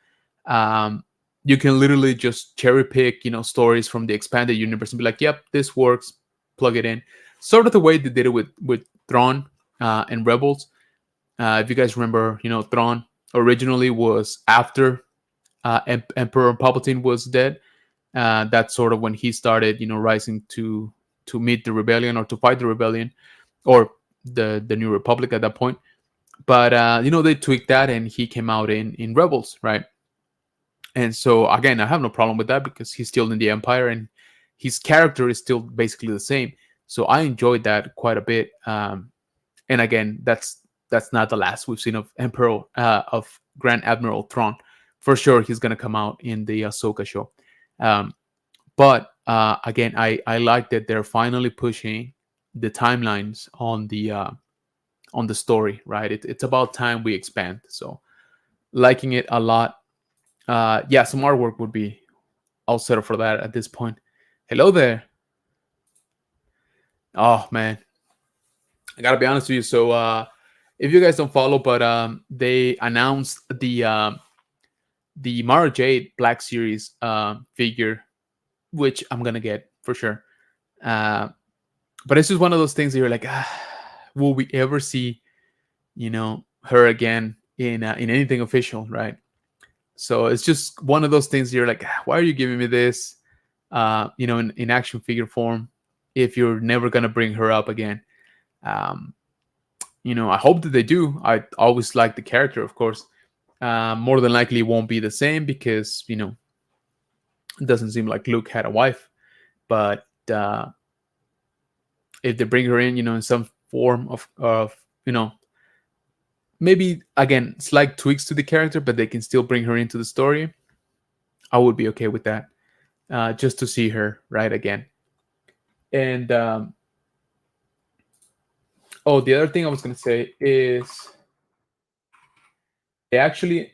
um, you can literally just cherry pick stories from the expanded universe and be like, yep, this works, plug it in, sort of the way they did it with Thrawn and Rebels. If you guys remember, Thrawn originally was after Emperor Palpatine was dead. That's sort of when he started, rising to meet the rebellion, or to fight the rebellion, or the New Republic at that point. But they tweaked that, and he came out in Rebels, right? And so again, I have no problem with that, because he's still in the Empire, and his character is still basically the same. So I enjoyed that quite a bit. And again, that's not the last we've seen of Emperor of Grand Admiral Thrawn. For sure, he's gonna come out in the Ahsoka show. But again, I like that they're finally pushing the timelines on the story, right? It's about time we expand. So liking it a lot. Yeah, some artwork would be. I'll settle for that at this point. Hello there. Oh man, I gotta be honest with you. So if you guys don't follow, but they announced the Mara Jade Black Series figure, which I'm gonna get for sure. Uh, but it's just one of those things that you're like, will we ever see, her again in anything official, right? So it's just one of those things you're like, why are you giving me this, in action figure form, if you're never gonna bring her up again? Um, I hope that they do. I always like the character, of course. More than likely, it won't be the same, because it doesn't seem like Luke had a wife. But if they bring her in some form of maybe again slight tweaks to the character, but they can still bring her into the story, I would be okay with that, just to see her right again. And oh, the other thing I was gonna say is they actually,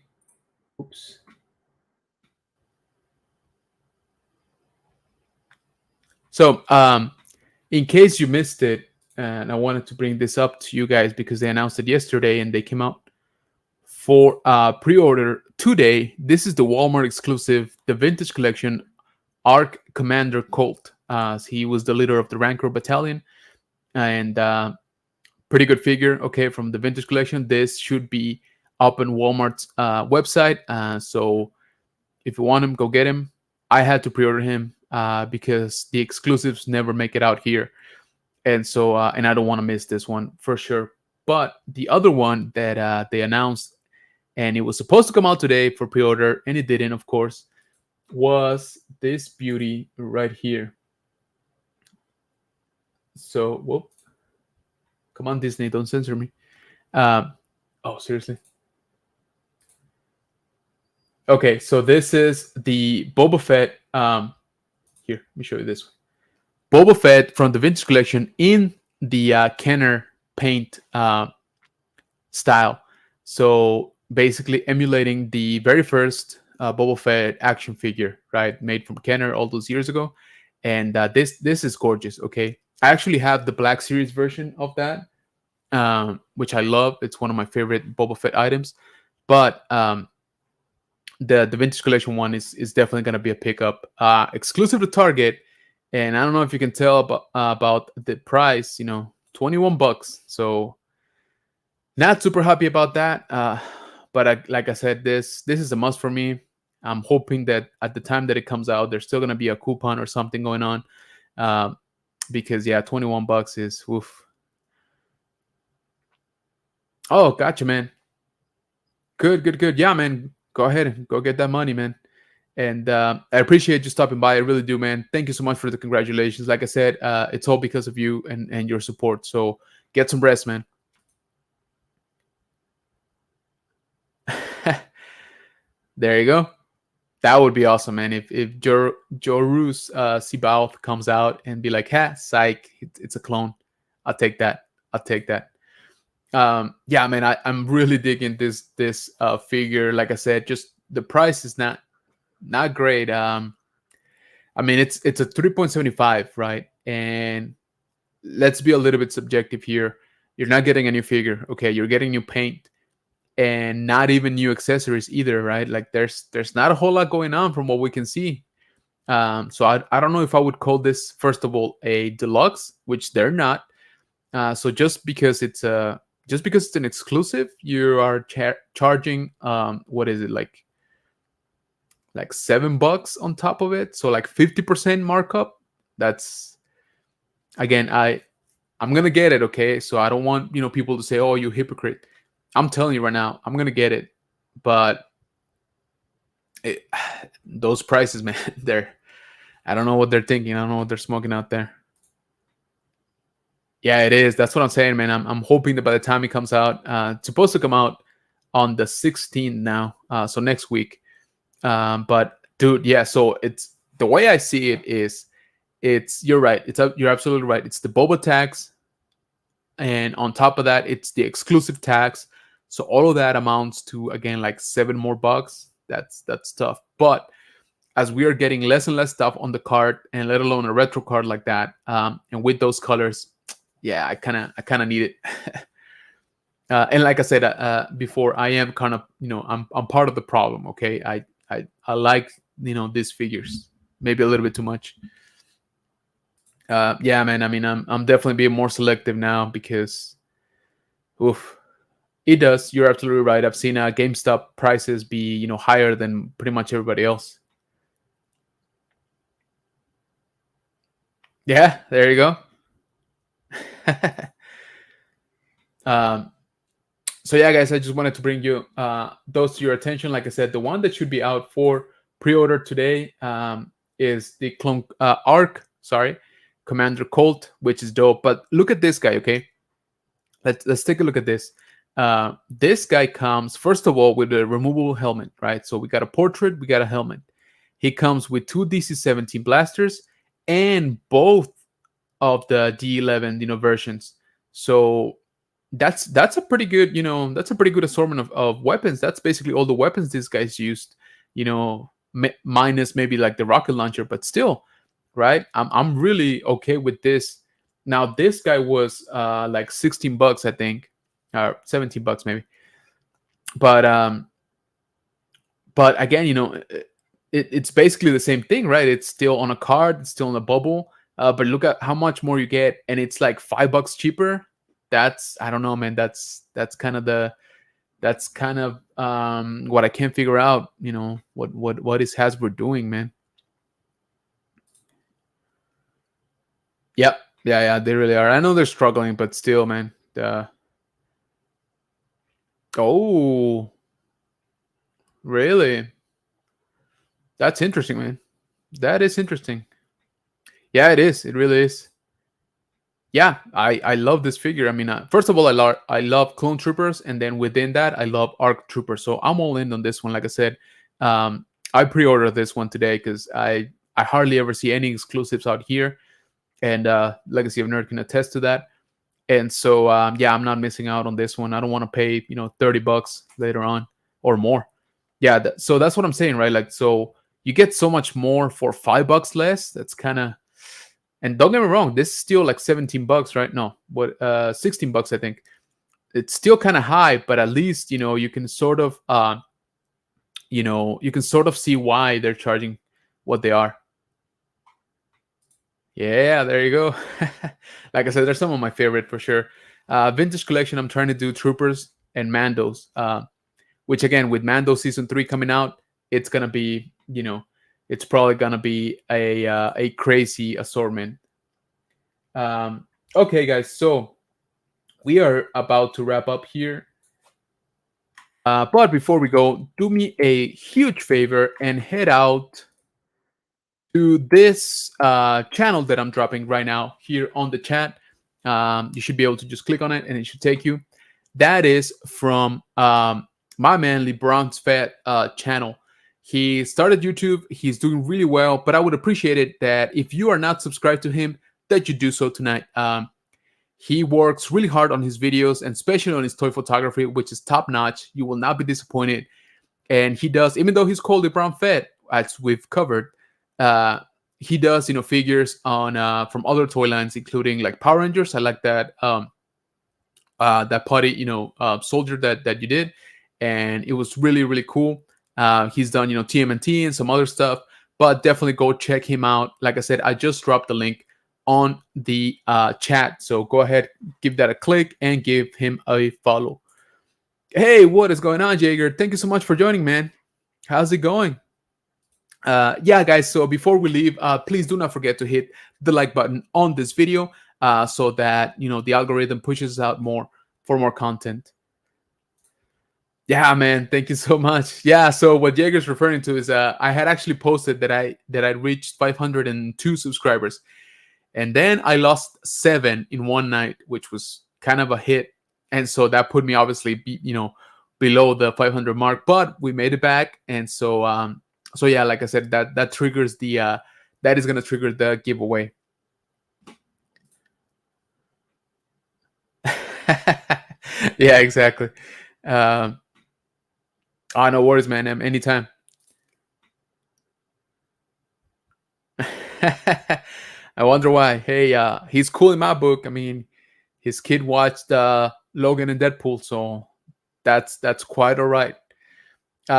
oops. So in case you missed it, and I wanted to bring this up to you guys because they announced it yesterday and they came out for pre-order today. This is the Walmart exclusive, the Vintage Collection Arc Commander Colt. He was the leader of the Rancor Battalion, and pretty good figure. Okay, from the Vintage Collection, this should be up on Walmart's website. So if you want him, go get him. I had to pre-order him because the exclusives never make it out here, and so and I don't want to miss this one for sure. But the other one that they announced, and it was supposed to come out today for pre-order, and it didn't, of course, was this beauty right here. So, whoop, come on, Disney, don't censor me. Oh, seriously? Okay, so this is the Boba Fett. Here, let me show you this one. Boba Fett from the Vintage Collection in the Kenner paint style. So basically emulating the very first Boba Fett action figure, right, made from Kenner all those years ago. And this is gorgeous. Okay, I actually have the Black Series version of that, which I love. It's one of my favorite Boba Fett items. But the Vintage Collection one is definitely going to be a pickup, exclusive to Target. And I don't know if you can tell about the price. You know, $21. So not super happy about that. But like I said, this is a must for me. I'm hoping that at the time that it comes out, there's still gonna be a coupon or something going on, because yeah, $21 is woof. Oh, gotcha, man. Good, good, good. Yeah, man. Go ahead and go get that money, man. And I appreciate you stopping by. I really do, man. Thank you so much for the congratulations. Like I said, it's all because of you and your support. So get some rest, man. There you go. That would be awesome, man. If Jorus Sibaoth comes out and be like, "Ha, psych, it's a clone," I'll take that. I'll take that. Yeah, man, I'm really digging this figure. Like I said, just the price is not great. I mean, it's a 3.75, right? And let's be a little bit subjective here. You're not getting a new figure, okay? You're getting new paint and not even new accessories either, right? Like there's not a whole lot going on from what we can see. So I don't know if I would call this, first of all, a deluxe, which they're not. So just because it's an exclusive, you are charging what is it, like $7 on top of it, so like 50% markup. That's, again, I'm gonna get it, okay? So I don't want people to say, "Oh, you hypocrite." I'm telling you right now, I'm gonna get it, but those prices, man, I don't know what they're thinking. I don't know what they're smoking out there. Yeah, it is. That's what I'm saying, man. I'm hoping that by the time it comes out, it's supposed to come out on the 16th now, so next week. But dude, yeah. So it's, the way I see it is, you're right. You're absolutely right. It's the Boba tax, and on top of that, it's the exclusive tax. So all of that amounts to, again, like $7 more. That's tough. But as we are getting less and less stuff on the card, and let alone a retro card like that, and with those colors, yeah, I kind of need it. And like I said before, I am kind of, I'm part of the problem. Okay, I like these figures maybe a little bit too much. Yeah, man. I mean, I'm definitely being more selective now because, oof, it does. You're absolutely right. I've seen GameStop prices be higher than pretty much everybody else. Yeah, there you go. um, so yeah, guys, I just wanted to bring you those to your attention. Like I said, the one that should be out for pre-order today is the clone Arc, sorry, Commander Colt, which is dope. But look at this guy, okay? Let's take a look at this. This guy comes, first of all, with a removable helmet, right? So we got a portrait, we got a helmet, He comes with two DC-17 blasters and both of the D11, versions. So that's a pretty good, that's a pretty good assortment of weapons. That's basically all the weapons these guys used, minus maybe like the rocket launcher, but still, right? I'm really okay with this. Now this guy was like $16, I think, or $17 maybe. But again, it's basically the same thing, right? It's still on a card, it's still on a bubble. But look at how much more you get, and it's like $5 cheaper. That's, I don't know, man. That's kind of what I can't figure out. What is Hasbro doing, man? Yep, yeah, they really are. I know they're struggling, but still, man. Oh, really? That's interesting, man. That is interesting. Yeah, it is. It really is. Yeah, I love this figure. I mean, first of all, I love clone troopers, and then within that, I love arc troopers. So I'm all in on this one. Like I said, I pre-ordered this one today because I hardly ever see any exclusives out here, and Legacy of Nerd can attest to that. And so yeah, I'm not missing out on this one. I don't want to pay $30 later on or more. Yeah, so that's what I'm saying, right? Like, so you get so much more for $5 less. That's kind of, and don't get me wrong, this is still like $17, right? No, what, $16, I think. It's still kind of high, but at least you can sort of see why they're charging what they are. Yeah, there you go. Like I said, they're some of my favorite for sure. Vintage collection, I'm trying to do Troopers and Mandos, which again, with Mando season 3 coming out, it's gonna be, it's probably gonna be a crazy assortment. Okay, guys, so we are about to wrap up here. But before we go, do me a huge favor and head out to this channel that I'm dropping right now here on the chat. You should be able to just click on it and it should take you. That is from my man LeBron's Fat channel. He started YouTube. He's doing really well, but I would appreciate it that if you are not subscribed to him, that you do so tonight. He works really hard on his videos, and especially on his toy photography, which is top notch. You will not be disappointed. And he does, even though he's called LeBron Fett, as we've covered, he does figures on from other toy lines, including like Power Rangers. I like that that putty soldier that you did, and it was really, really cool. He's done TMNT and some other stuff, but definitely go check him out. Like I said, I just dropped the link on the chat, so go ahead, give that a click and give him a follow. Hey, what is going on, Jaeger? Thank you so much for joining, man. How's it going? Yeah, guys, so before we leave, please do not forget to hit the like button on this video so that the algorithm pushes out more for more content. Yeah, man, thank you so much. Yeah, so what Jaeger's referring to is I had actually posted that I reached 502 subscribers, and then I lost 7 in one night, which was kind of a hit, and so that put me obviously below the 500 mark, but we made it back. And so so yeah, like I said, that triggers the that is going to trigger the giveaway. Yeah, exactly. Oh, no worries, man. Anytime. I wonder why. Hey, he's cool in my book. I mean, his kid watched Logan and Deadpool, so that's quite all right.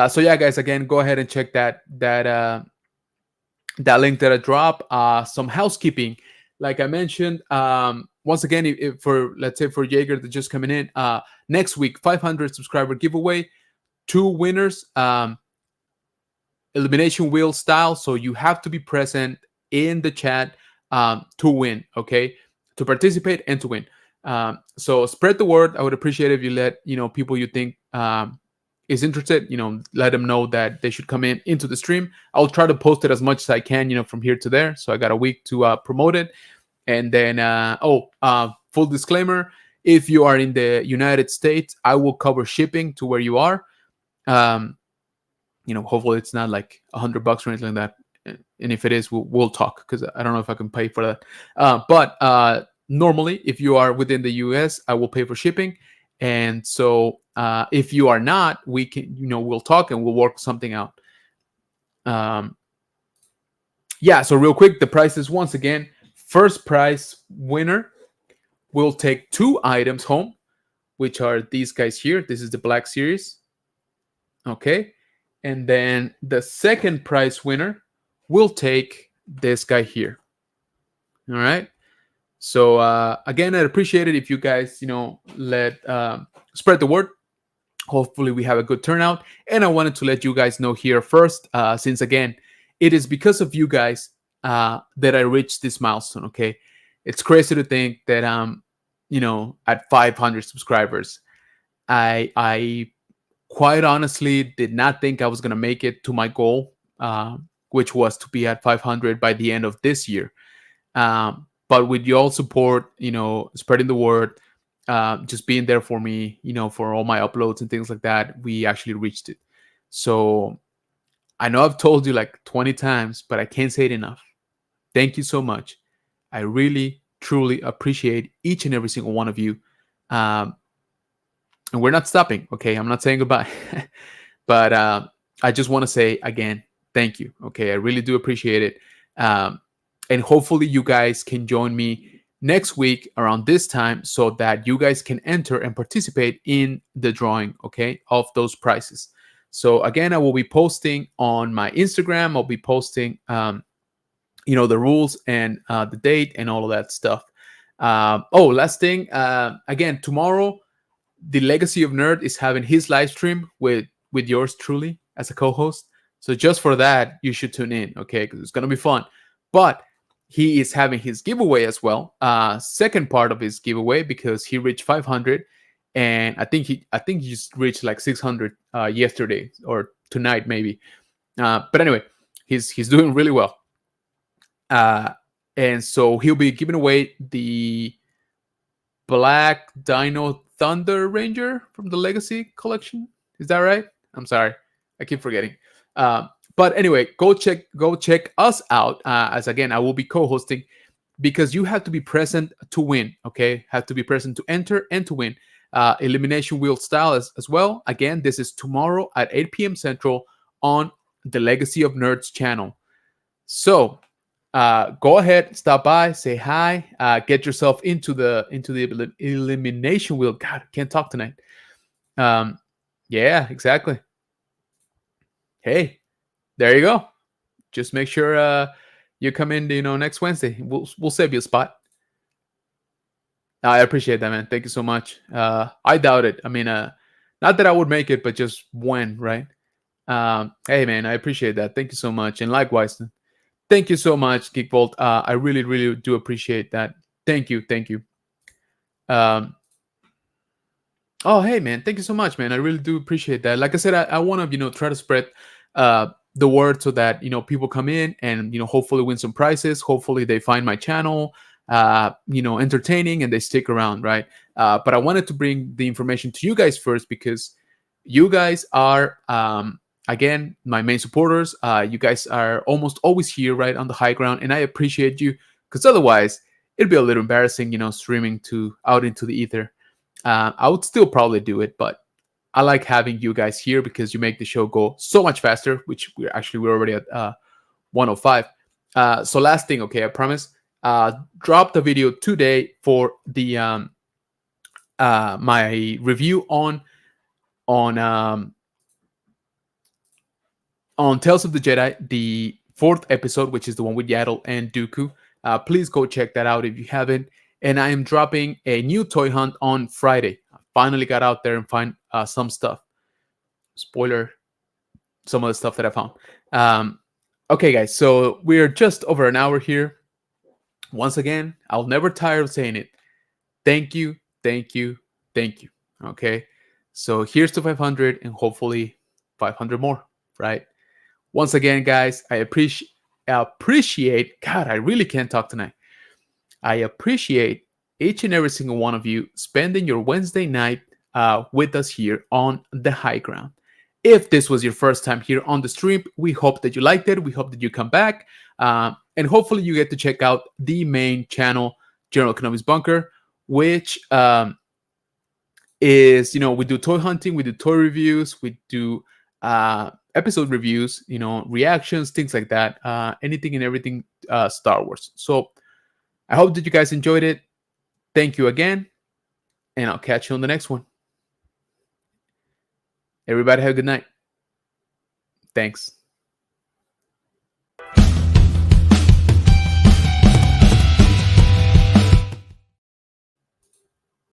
So yeah, guys, again, go ahead and check that link that I drop. Some housekeeping, like I mentioned. Once again, if for, let's say, for Jaeger that's just coming in, next week 500 subscriber giveaway, 2 winners, elimination wheel style. So you have to be present in the chat to win. Okay, to participate and to win. So spread the word. I would appreciate if you let people you think is interested, let them know that they should come into the stream. I'll try to post it as much as I can, from here to there. So I got a week to promote it. And then, full disclaimer, if you are in the United States, I will cover shipping to where you are. hopefully it's not like $100 or anything like that. And if it is, we'll talk, because I don't know if I can pay for that. But normally, if you are within the US, I will pay for shipping. And so if you are not, we can, we'll talk and we'll work something out. Um, yeah, so real quick, the prices once again: first prize winner will take 2 items home, which are these guys here. This is the Black Series. Okay. And then the second prize winner will take this guy here. All right. So again, I'd appreciate it if you guys, let spread the word. Hopefully we have a good turnout. And I wanted to let you guys know here first, since again, it is because of you guys that I reached this milestone. Okay. It's crazy to think that at 500 subscribers, I quite honestly did not think I was going to make it to my goal, which was to be at 500 by the end of this year. But with your support, spreading the word, just being there for me, for all my uploads and things like that, we actually reached it. So I know I've told you like 20 times, but I can't say it enough. Thank you so much. I really, truly appreciate each and every single one of you. And we're not stopping. Okay. I'm not saying goodbye, but I just want to say again, thank you. Okay. I really do appreciate it. And hopefully you guys can join me next week around this time, so that you guys can enter and participate in the drawing, okay, of those prizes. So again, I will be posting on my Instagram. I'll be posting, the rules and the date and all of that stuff. Last thing, again, tomorrow, the Legacy of Nerd is having his live stream with yours truly as a co-host. So just for that, you should tune in, okay? Because it's gonna be fun. But he is having his giveaway as well. Second part of his giveaway, because he reached 500, and I think he just reached like 600 yesterday or tonight maybe. But anyway, he's doing really well. And so he'll be giving away the Black Dino Thunder Ranger from the Legacy collection. Is that right? I'm sorry, I keep forgetting. But anyway, go check us out. As again, I will be co-hosting, because you have to be present to win. Okay, have to be present to enter and to win. Elimination wheel style as well. Again, this is tomorrow at 8 p.m. Central on the Legacy of Nerds channel. So go ahead, stop by, say hi, get yourself into the elimination wheel. God, I can't talk tonight. Yeah, exactly. Hey, there you go. Just make sure you come in, next Wednesday. We'll save you a spot. I appreciate that, man. Thank you so much. I doubt it. I mean, not that I would make it, but just when, right? Hey, man, I appreciate that. Thank you so much. And likewise, thank you so much, Geekbolt. I really, really do appreciate that. Thank you. Oh, hey, man. Thank you so much, man. I really do appreciate that. Like I said, I want to, try to spread the word, so that, people come in and, hopefully win some prizes. Hopefully they find my channel, entertaining, and they stick around, right? But I wanted to bring the information to you guys first, because you guys are, again, my main supporters. You guys are almost always here, right, on the high ground, and I appreciate you, because otherwise it'd be a little embarrassing, streaming out into the ether. I would still probably do it, but I like having you guys here, because you make the show go so much faster, which we're already at 105. So last thing, okay, I promise. Drop the video today for the my review on Tales of the Jedi, the 4th episode, which is the one with Yaddle and Dooku. Please go check that out if you haven't. And I am dropping a new toy hunt on Friday. I finally got out there and find some stuff. Spoiler, some of the stuff that I found. Okay, guys, so we're just over an hour here. Once again, I'll never tire of saying it. Thank you. Okay, so here's to 500, and hopefully 500 more, right? Once again, guys, I appreciate. God, I really can't talk tonight. I appreciate each and every single one of you spending your Wednesday night with us here on the high ground. If this was your first time here on the stream, we hope that you liked it. We hope that you come back. And hopefully you get to check out the main channel, General Economics Bunker, which is, we do toy hunting, we do toy reviews, we do episode reviews, reactions, things like that, anything and everything Star Wars. So I hope that you guys enjoyed it. Thank you again, and I'll catch you on the next one. Everybody have a good night. Thanks.